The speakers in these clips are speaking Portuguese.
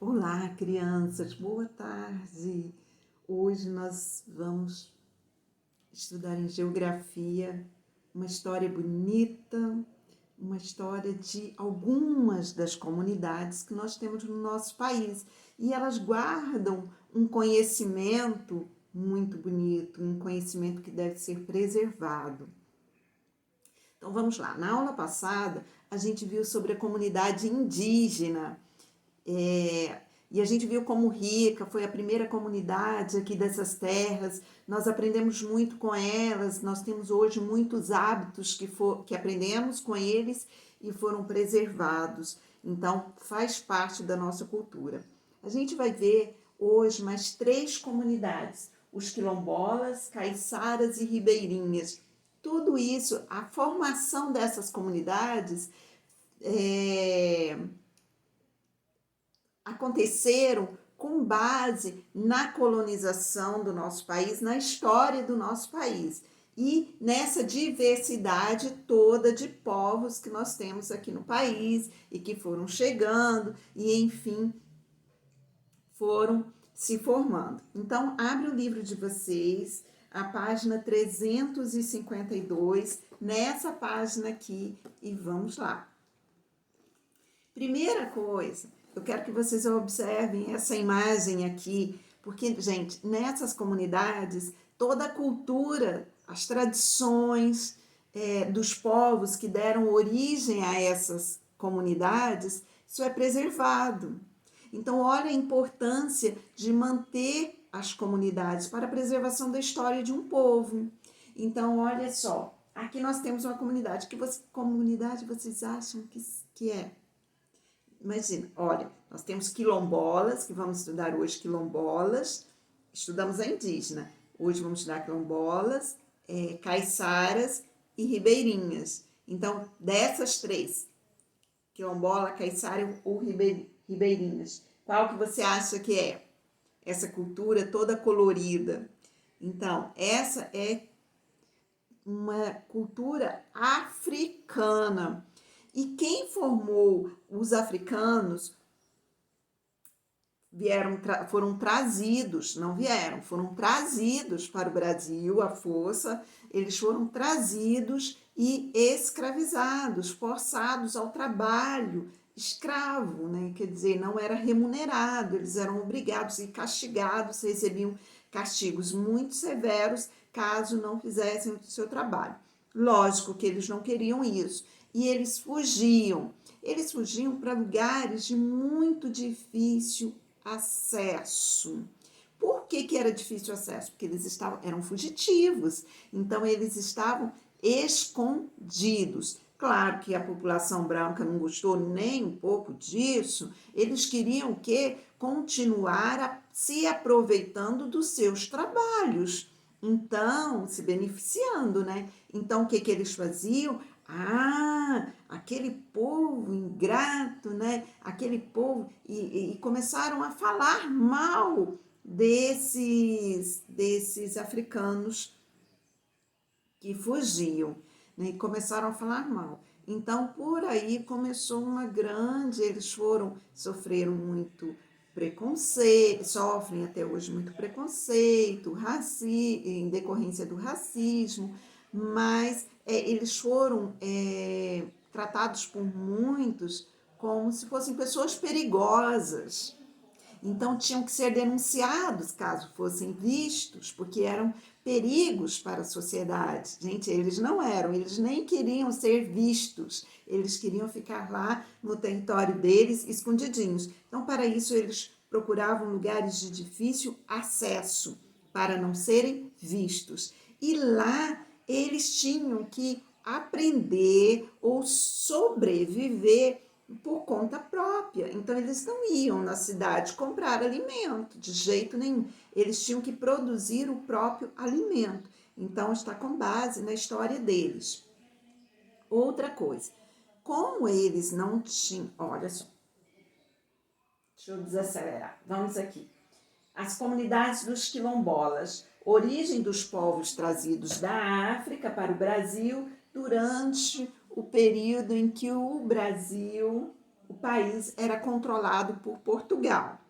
Olá, crianças, boa tarde. Hoje nós vamos estudar em geografia uma história bonita, uma história de algumas das comunidades que nós temos no nosso país. E elas guardam um conhecimento muito bonito, um conhecimento que deve ser preservado. Então vamos lá. Na aula passada, a gente viu sobre a comunidade indígena. E a gente viu como rica foi a primeira comunidade aqui dessas terras. Nós aprendemos muito com elas. Nós temos hoje muitos hábitos que aprendemos com eles e foram preservados. Então, faz parte da nossa cultura. A gente vai ver hoje mais 3 comunidades: os quilombolas, caiçaras e ribeirinhas. Tudo isso, a formação dessas comunidades aconteceram com base na colonização do nosso país, na história do nosso país e nessa diversidade toda de povos que nós temos aqui no país e que foram chegando e, enfim, foram se formando. Então, abre o livro de vocês, a página 352, nessa página aqui, e vamos lá. Primeira coisa, eu quero que vocês observem essa imagem aqui, porque, gente, nessas comunidades, toda a cultura, as tradições dos povos que deram origem a essas comunidades, isso é preservado. Então, olha a importância de manter as comunidades para a preservação da história de um povo. Então, olha só, aqui nós temos uma comunidade. Que comunidade vocês acham que é? Imagina, olha, nós temos quilombolas, que vamos estudar hoje quilombolas, estudamos a indígena. Hoje vamos estudar quilombolas, caiçaras e ribeirinhas. Então, dessas 3, quilombola, caiçara ou ribeirinhas, qual que você acha que é? Essa cultura toda colorida. Então, essa é uma cultura africana. E quem formou os africanos foram trazidos, não vieram, foram trazidos para o Brasil à força, eles foram trazidos e escravizados, forçados ao trabalho escravo, né? Quer dizer, não era remunerado, eles eram obrigados e castigados, recebiam castigos muito severos caso não fizessem o seu trabalho. Lógico que eles não queriam isso e eles fugiam. Eles fugiam para lugares de muito difícil acesso. Por que era difícil acesso? Porque eles eram fugitivos, então eles estavam escondidos. Claro que a população branca não gostou nem um pouco disso, eles queriam que continuar se aproveitando dos seus trabalhos, então se beneficiando, né? Então o que eles faziam? Aquele povo ingrato, né? Aquele povo, e começaram a falar mal desses africanos que fugiam, né? E começaram a falar mal. Então, por aí começou uma grande, sofreram muito preconceito, sofrem até hoje muito preconceito, em decorrência do racismo, mas eles foram tratados por muitos como se fossem pessoas perigosas. Então tinham que ser denunciados caso fossem vistos, porque eram perigos para a sociedade. Gente, eles não eram, eles nem queriam ser vistos, eles queriam ficar lá no território deles, escondidinhos. Então, para isso, eles procuravam lugares de difícil acesso, para não serem vistos. E lá eles tinham que aprender ou sobreviver por conta própria. Então, eles não iam na cidade comprar alimento, de jeito nenhum. Eles tinham que produzir o próprio alimento. Então, está com base na história deles. Outra coisa, como eles não tinham... Olha só, deixa eu desacelerar. Vamos aqui. As comunidades dos quilombolas, origem dos povos trazidos da África para o Brasil durante o período em que o o país era controlado por Portugal.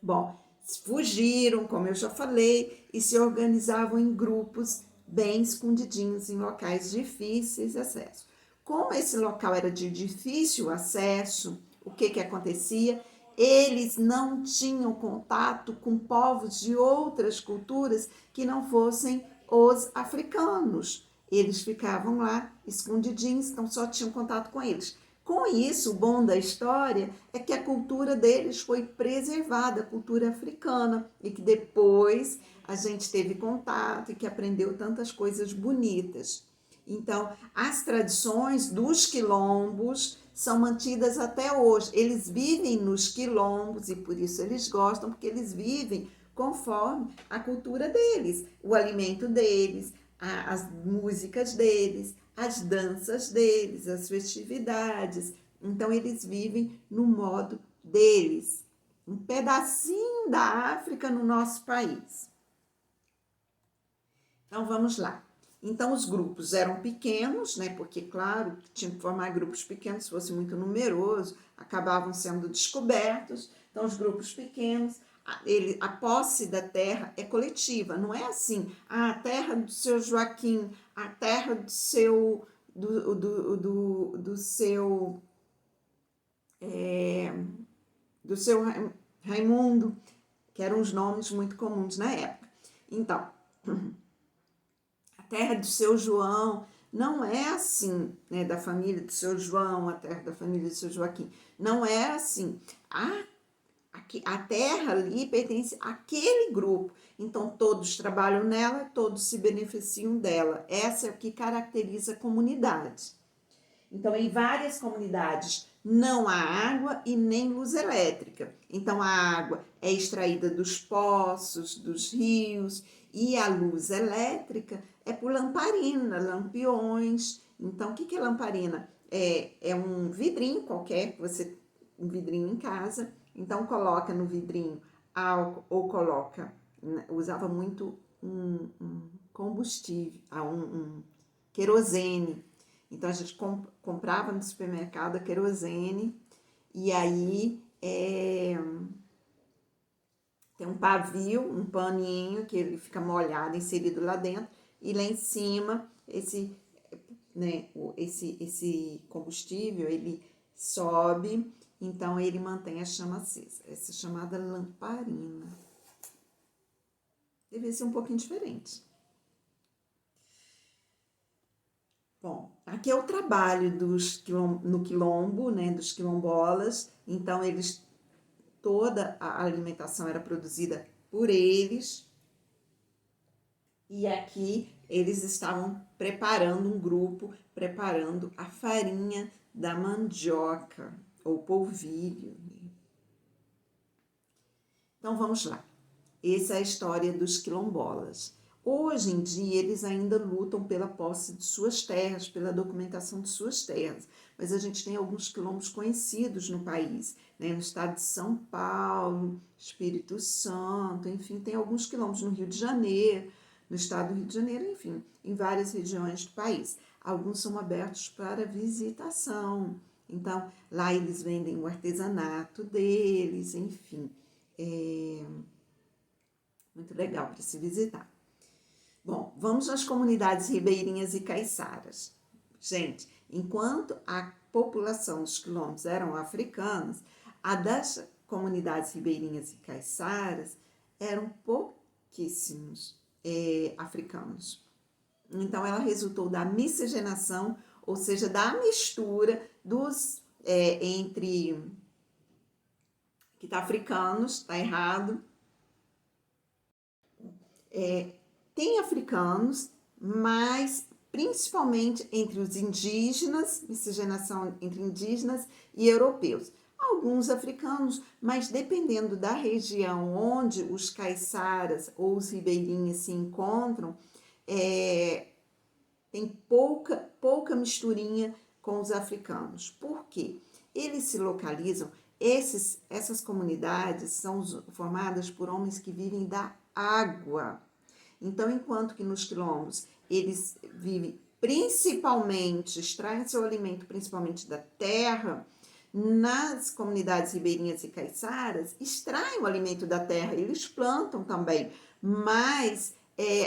Bom, fugiram, como eu já falei, e se organizavam em grupos bem escondidinhos em locais difíceis de acesso. Como esse local era de difícil acesso, o que acontecia? Eles não tinham contato com povos de outras culturas que não fossem os africanos. Eles ficavam lá escondidinhos, então só tinham contato com eles. Com isso, o bom da história é que a cultura deles foi preservada, a cultura africana, e que depois a gente teve contato e que aprendeu tantas coisas bonitas. Então, as tradições dos quilombos são mantidas até hoje. Eles vivem nos quilombos e por isso eles gostam, porque eles vivem conforme a cultura deles, o alimento deles, as músicas deles, as danças deles, as festividades. Então, eles vivem no modo deles. Um pedacinho da África no nosso país. Então, vamos lá. Então, os grupos eram pequenos, né? Porque, claro, tinha que formar grupos pequenos, se fosse muito numeroso, acabavam sendo descobertos. Então, os grupos pequenos, a posse da terra é coletiva, não é assim, a terra do seu Joaquim, a terra do seu, do seu, do seu Raimundo, que eram os nomes muito comuns na época. Então, a terra do seu João, não é assim, né, da família do seu João, a terra da família do seu Joaquim, não é assim. A terra ali pertence àquele grupo, então todos trabalham nela, todos se beneficiam dela. Essa é o que caracteriza a comunidade. Então, em várias comunidades não há água e nem luz elétrica. Então, a água é extraída dos poços, dos rios, e a luz elétrica é por lamparina, lampiões. Então, o que é lamparina? É um vidrinho qualquer, um vidrinho em casa, então coloca no vidrinho álcool ou coloca, usava muito um combustível, um querosene. Então a gente comprava no supermercado a querosene e aí tem um pavio, um paninho que ele fica molhado, inserido lá dentro, e lá em cima esse combustível ele sobe, então ele mantém a chama acesa. Essa é chamada lamparina. Deve ser um pouquinho diferente. Bom, aqui é o trabalho no quilombo, né, dos quilombolas. Então, toda a alimentação era produzida por eles. E aqui eles estavam preparando um grupo, preparando a farinha da mandioca, ou polvilho. Então, vamos lá. Essa é a história dos quilombolas. Hoje em dia, eles ainda lutam pela posse de suas terras, pela documentação de suas terras. Mas a gente tem alguns quilombos conhecidos no país, né? No estado de São Paulo, Espírito Santo, enfim, tem alguns quilombos no Rio de Janeiro, no estado do Rio de Janeiro, enfim, em várias regiões do país. Alguns são abertos para visitação. Então, lá eles vendem o artesanato deles, enfim. Muito legal para se visitar. Bom, vamos às comunidades ribeirinhas e caiçaras. Gente, enquanto a população dos quilombos eram africanos, a das comunidades ribeirinhas e caiçaras eram pouquíssimos africanos. Então, ela resultou da miscigenação, ou seja, da mistura entre que tá africanos, tá errado. Tem africanos, mas principalmente entre os indígenas, miscigenação entre indígenas e europeus. Alguns africanos, mas dependendo da região onde os caiçaras ou os ribeirinhas se encontram, tem pouca misturinha com os africanos. Por quê? Eles se localizam, essas comunidades são formadas por homens que vivem da água. Então, enquanto que nos quilombos eles vivem principalmente, extraem seu alimento principalmente da terra, nas comunidades ribeirinhas e caiçaras, extraem o alimento da terra, eles plantam também, mas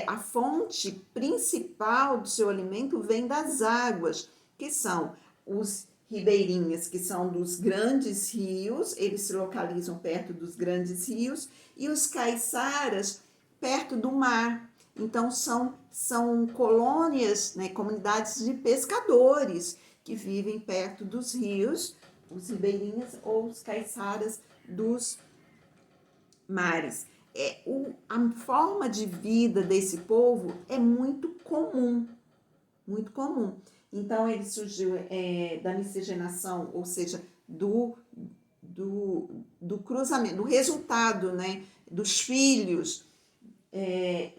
a fonte principal do seu alimento vem das águas, que são os ribeirinhas, que são dos grandes rios, eles se localizam perto dos grandes rios, e os caiçaras perto do mar. Então, são colônias, né, comunidades de pescadores que vivem perto dos rios, os ribeirinhas ou os caiçaras dos mares. A forma de vida desse povo é muito comum, muito comum. Então, ele surgiu da miscigenação, ou seja, do cruzamento, do resultado, né, dos filhos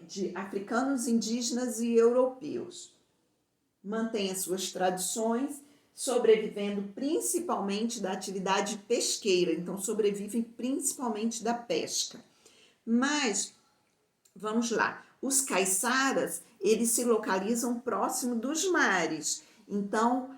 de africanos, indígenas e europeus. Mantém as suas tradições, sobrevivendo principalmente da atividade pesqueira, então sobrevivem principalmente da pesca. Mas, vamos lá, os caiçaras, eles se localizam próximo dos mares. Então,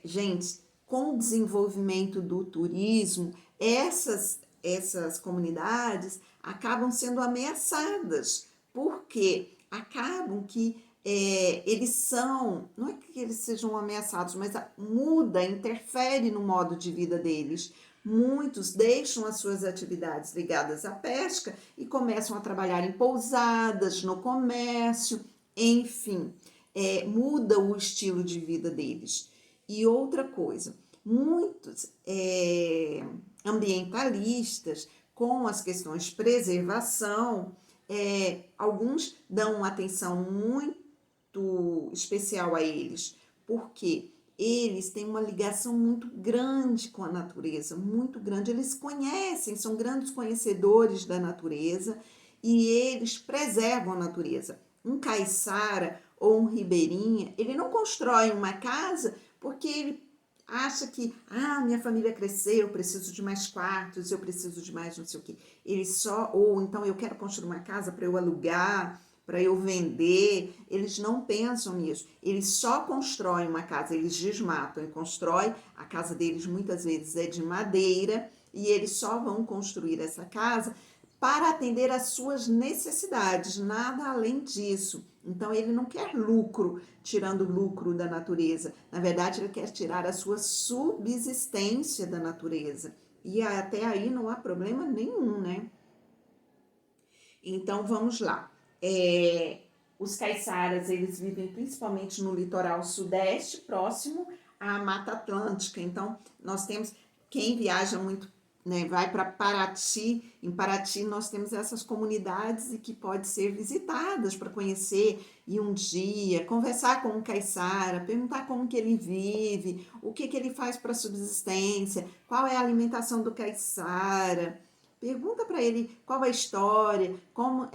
gente, com o desenvolvimento do turismo, essas comunidades acabam sendo ameaçadas, porque acabam que eles são, não é que eles sejam ameaçados, mas muda, interfere no modo de vida deles. Muitos deixam as suas atividades ligadas à pesca e começam a trabalhar em pousadas, no comércio, enfim, muda o estilo de vida deles. E outra coisa, muitos ambientalistas, com as questões de preservação, alguns dão uma atenção muito especial a eles, porque eles têm uma ligação muito grande com a natureza, muito grande. Eles conhecem, são grandes conhecedores da natureza e eles preservam a natureza. Um caiçara ou um ribeirinha, ele não constrói uma casa porque ele acha que, minha família cresceu, eu preciso de mais quartos, eu preciso de mais não sei o quê. Ele só, ou então eu quero construir uma casa para eu alugar, para eu vender. Eles não pensam nisso. Eles só constroem uma casa, eles desmatam e constroem. A casa deles muitas vezes é de madeira e eles só vão construir essa casa para atender às suas necessidades, nada além disso. Então, ele não quer lucro, tirando lucro da natureza. Na verdade, ele quer tirar a sua subsistência da natureza. E até aí não há problema nenhum, né? Então, vamos lá. Os caiçaras, eles vivem principalmente no litoral sudeste, próximo à Mata Atlântica. Então, nós temos, quem viaja muito, né, vai para Paraty. Em Paraty nós temos essas comunidades e que podem ser visitadas para conhecer e um dia conversar com um caiçara, perguntar como que ele vive, o que ele faz para subsistência, qual é a alimentação do caiçara. Pergunta para ele qual é a história, como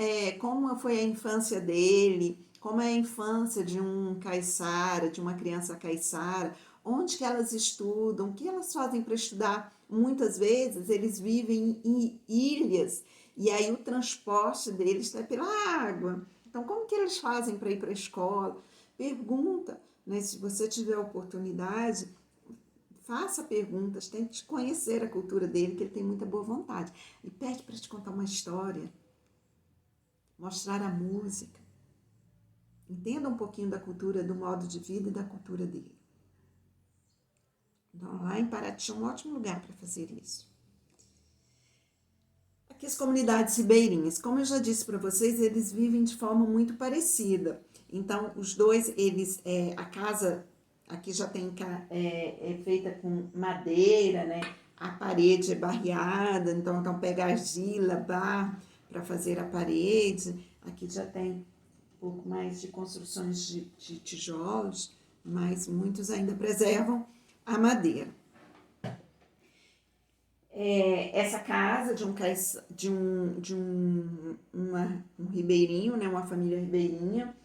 foi a infância dele, como é a infância de um caiçara, de uma criança caiçara, onde que elas estudam, o que elas fazem para estudar. Muitas vezes eles vivem em ilhas e aí o transporte deles é pela água. Então, como que eles fazem para ir para a escola? Pergunta, né? Se você tiver oportunidade, faça perguntas, tente conhecer a cultura dele, que ele tem muita boa vontade. E pede para te contar uma história, mostrar a música. Entenda um pouquinho da cultura, do modo de vida e da cultura dele. Então, lá em Paraty é um ótimo lugar para fazer isso. Aqui as comunidades ribeirinhas, como eu já disse para vocês, eles vivem de forma muito parecida. Então, os dois, a casa aqui já tem feita com madeira, né? A parede é barreada, então pega argila, barro para fazer a parede. Aqui já tem um pouco mais de construções de tijolos, mas muitos ainda preservam a madeira. Essa casa um ribeirinho, né, uma família ribeirinha.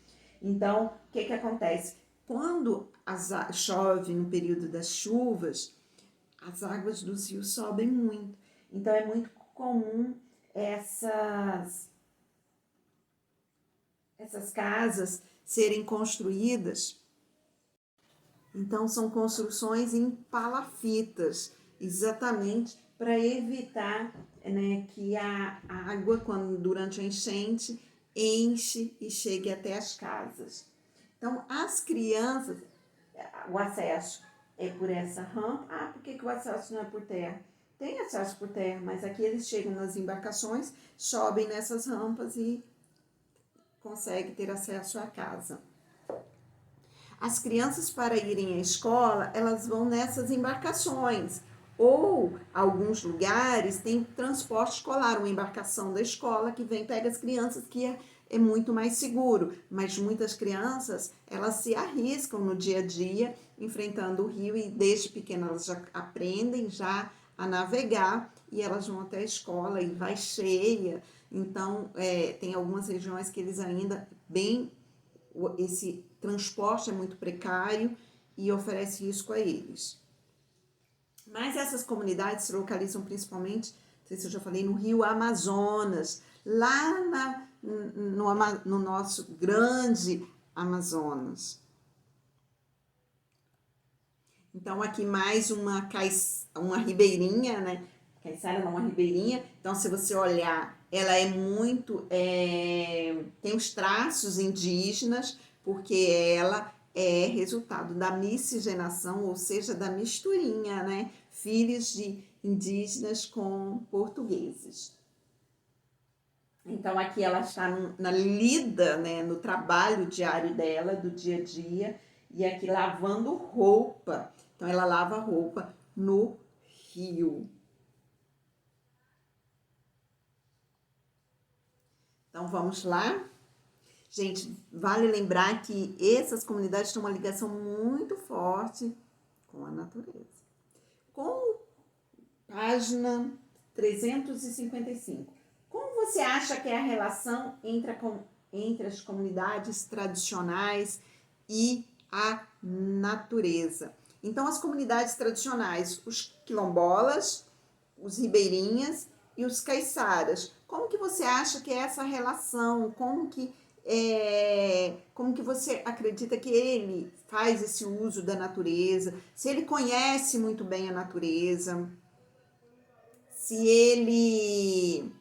Então, o que acontece? Quando chove no período das chuvas, as águas dos rios sobem muito. Então, é muito comum essas casas serem construídas Então, são construções em palafitas, exatamente para evitar, né, que a água, durante a enchente, enche e chegue até as casas. Então, as crianças, o acesso é por essa rampa. Ah, por que o acesso não é por terra? Tem acesso por terra, mas aqui eles chegam nas embarcações, sobem nessas rampas e conseguem ter acesso à casa. As crianças, para irem à escola, elas vão nessas embarcações. Ou, alguns lugares, tem transporte escolar, uma embarcação da escola que vem, pega as crianças, que é muito mais seguro. Mas muitas crianças, elas se arriscam no dia a dia, enfrentando o rio, e desde pequenas elas já aprendem já a navegar, e elas vão até a escola e vai cheia. Então, tem algumas regiões que eles ainda esse transporte é muito precário e oferece risco a eles. Mas essas comunidades se localizam principalmente, não sei se eu já falei, no rio Amazonas, lá no nosso grande Amazonas. Então, aqui mais uma ribeirinha, né? Caiçara não, uma ribeirinha. Então, se você olhar, ela é muito... tem os traços indígenas, porque ela é resultado da miscigenação, ou seja, da misturinha, né? Filhos de indígenas com portugueses. Então, aqui ela está na lida, né? No trabalho diário dela, do dia a dia, e aqui lavando roupa. Então, ela lava roupa no rio. Então, vamos lá? Gente, vale lembrar que essas comunidades têm uma ligação muito forte com a natureza. Com página 355. Como você acha que é a relação entre as comunidades tradicionais e a natureza? Então, as comunidades tradicionais, os quilombolas, os ribeirinhas e os caiçaras. Como que você acha que é essa relação? Como que você acredita que ele faz esse uso da natureza? Se ele conhece muito bem a natureza? Se ele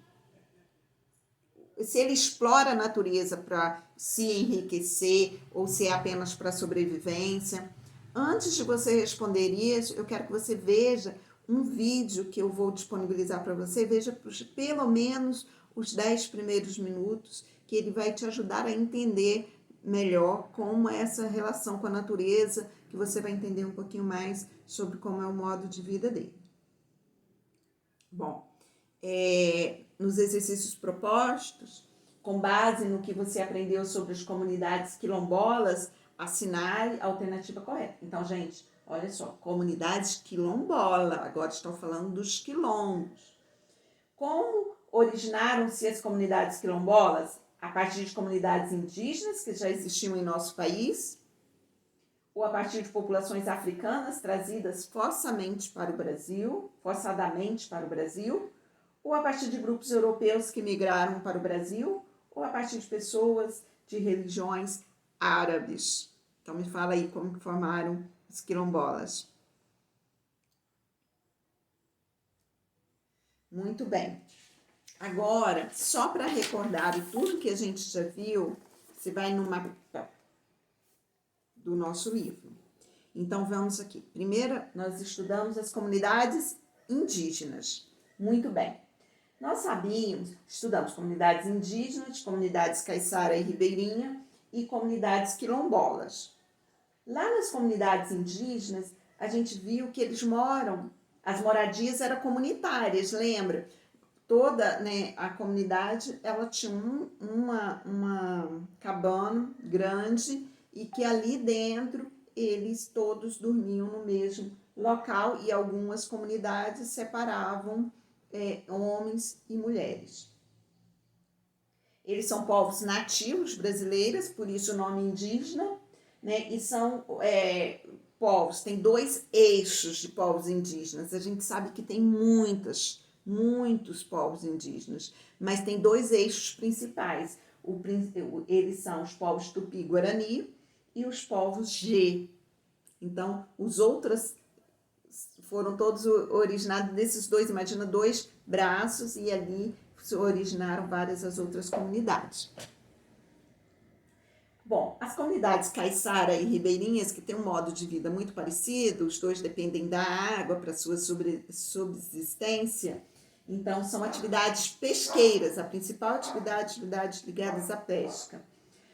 explora a natureza para se enriquecer ou se é apenas para sobrevivência? Antes de você responder isso, eu quero que você veja um vídeo que eu vou disponibilizar para você. Veja pelo menos os 10 primeiros minutos, que ele vai te ajudar a entender melhor como é essa relação com a natureza, que você vai entender um pouquinho mais sobre como é o modo de vida dele. Bom, nos exercícios propostos, com base no que você aprendeu sobre as comunidades quilombolas, assinale a alternativa correta. Então, gente, olha só, comunidades quilombola, agora estou falando dos quilombos. Como originaram-se as comunidades quilombolas? A partir de comunidades indígenas que já existiam em nosso país, ou a partir de populações africanas trazidas forçadamente para o Brasil, ou a partir de grupos europeus que migraram para o Brasil, ou a partir de pessoas de religiões árabes. Então, me fala aí como que formaram os quilombolas. Muito bem. Agora, só para recordar tudo que a gente já viu, você vai no mapa do nosso livro. Então, vamos aqui. Primeiro, nós estudamos as comunidades indígenas. Muito bem. Nós estudamos comunidades indígenas, comunidades caiçara e ribeirinha e comunidades quilombolas. Lá nas comunidades indígenas, a gente viu que eles as moradias eram comunitárias, lembra? Toda, né, a comunidade, ela tinha uma cabana grande e que ali dentro eles todos dormiam no mesmo local, e algumas comunidades separavam homens e mulheres. Eles são povos nativos brasileiros, por isso o nome indígena, né? E são povos, tem 2 eixos de povos indígenas. A gente sabe que tem muitos povos indígenas, mas tem 2 eixos principais. Eles são os povos Tupi-Guarani e os povos G. Então, os outros foram todos originados desses dois, imagina, dois braços, e ali se originaram várias as outras comunidades. Bom, as comunidades caiçara e ribeirinhas, que têm um modo de vida muito parecido, os dois dependem da água para sua subsistência, então são atividades pesqueiras, a principal atividades ligadas à pesca.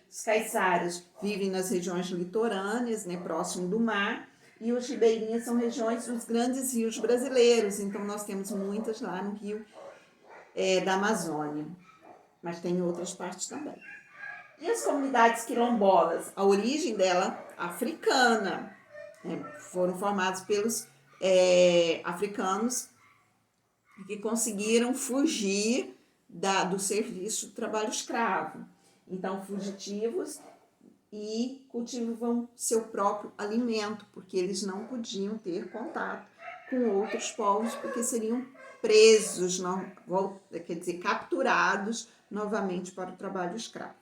Os caiçaras vivem nas regiões litorâneas, né, próximo do mar, e os ribeirinhas são regiões dos grandes rios brasileiros, então nós temos muitas lá no rio da Amazônia, mas tem outras partes também. E as comunidades quilombolas, a origem dela africana, né, foram formadas pelos africanos que conseguiram fugir do serviço do trabalho escravo. Então, fugitivos, e cultivam seu próprio alimento, porque eles não podiam ter contato com outros povos, porque seriam presos, quer dizer, capturados novamente para o trabalho escravo.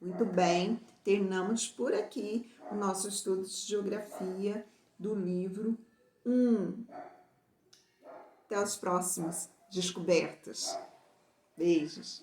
Muito bem, terminamos por aqui o nosso estudo de geografia do livro 1. Até os próximos descobertas. Beijos.